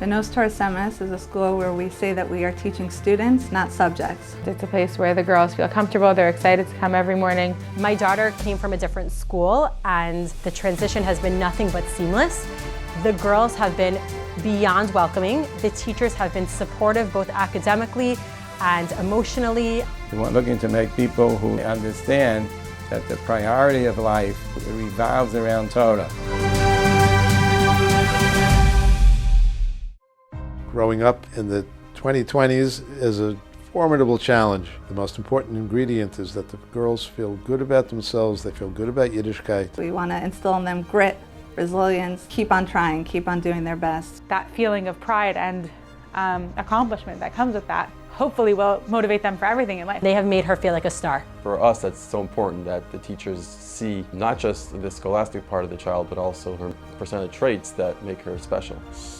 Benos Torah Semes is a school where we say that we are teaching students, not subjects. It's a place where the girls feel comfortable, they're excited to come every morning. My daughter came from a different school and the transition has been nothing but seamless. The girls have been beyond welcoming. The teachers have been supportive both academically and emotionally. We're looking to make people who understand that the priority of life revolves around Torah. Growing up in the 2020s is a formidable challenge. The most important ingredient is that the girls feel good about themselves, they feel good about Yiddishkeit. We want to instill in them grit, resilience, keep on trying, keep on doing their best. That feeling of pride and accomplishment that comes with that hopefully will motivate them for everything in life. They have made her feel like a star. For us, that's so important that the teachers see not just the scholastic part of the child, but also her personality traits that make her special.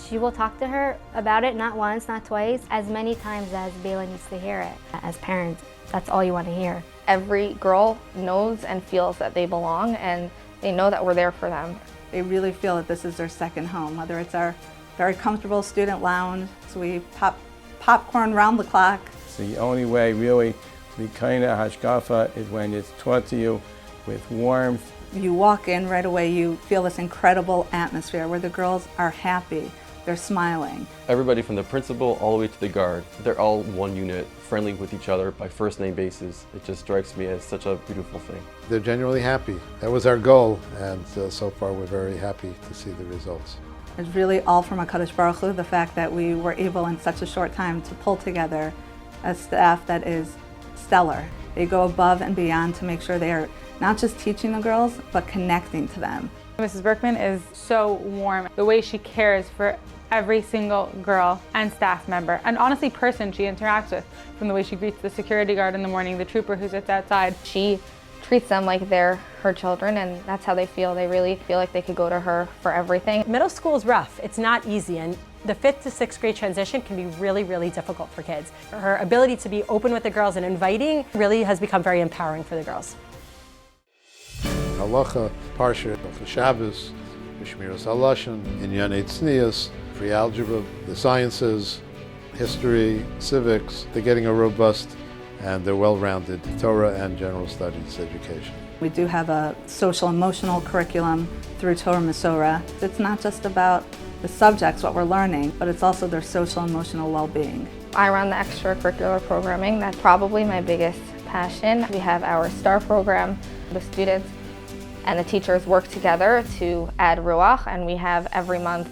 She will talk to her about it, not once, not twice, as many times as Bela needs to hear it. As parents, that's all you want to hear. Every girl knows and feels that they belong, and they know that we're there for them. They really feel that this is their second home, whether it's our very comfortable student lounge, so we pop popcorn round the clock. So the only way really to be kind of hashkafa is when it's taught to you with warmth. You walk in right away, you feel this incredible atmosphere where the girls are happy, they're smiling. Everybody from the principal all the way to the guard, they're all one unit, friendly with each other by first name basis. It just strikes me as such a beautiful thing. They're genuinely happy. That was our goal, and so far we're very happy to see the results. It's really all from HaKadosh Baruch Hu, the fact that we were able in such a short time to pull together a staff that is stellar. They go above and beyond to make sure they are not just teaching the girls, but connecting to them. Mrs. Berkman is so warm. The way she cares for every single girl and staff member, and honestly person she interacts with, from the way she greets the security guard in the morning, the trooper who sits outside. She treats them like they're her children, and that's how they feel. They really feel like they could go to her for everything. Middle school is rough. It's not easy, and the 5th to 6th grade transition can be really, really difficult for kids. Her ability to be open with the girls and inviting really has become very empowering for the girls. Halacha, Parsha, Hilchos Shabbos, Mishmiras Halashon, Inyanei Tznius, free algebra, the sciences, history, civics. They're getting a robust and they're well-rounded Torah and general studies education. We do have a social emotional curriculum through Torah Masorah. It's not just about the subjects, what we're learning, but it's also their social emotional well-being. I run the extracurricular programming. That's probably my biggest passion. We have our STAR program. The students and the teachers work together to add ruach, and we have every month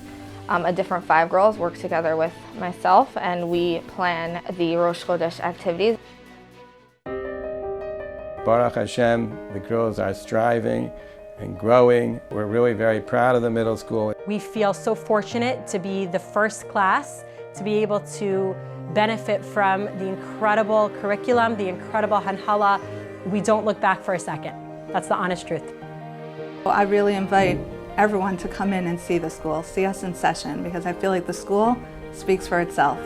a different 5 girls work together with myself, and we plan the Rosh Chodesh activities. Baruch Hashem, the girls are striving and growing. We're really very proud of the middle school. We feel so fortunate to be the first class to be able to benefit from the incredible curriculum, the incredible hanhala. We don't look back for a second. That's the honest truth. Well, I really invite everyone to come in and see the school, see us in session, because I feel like the school speaks for itself.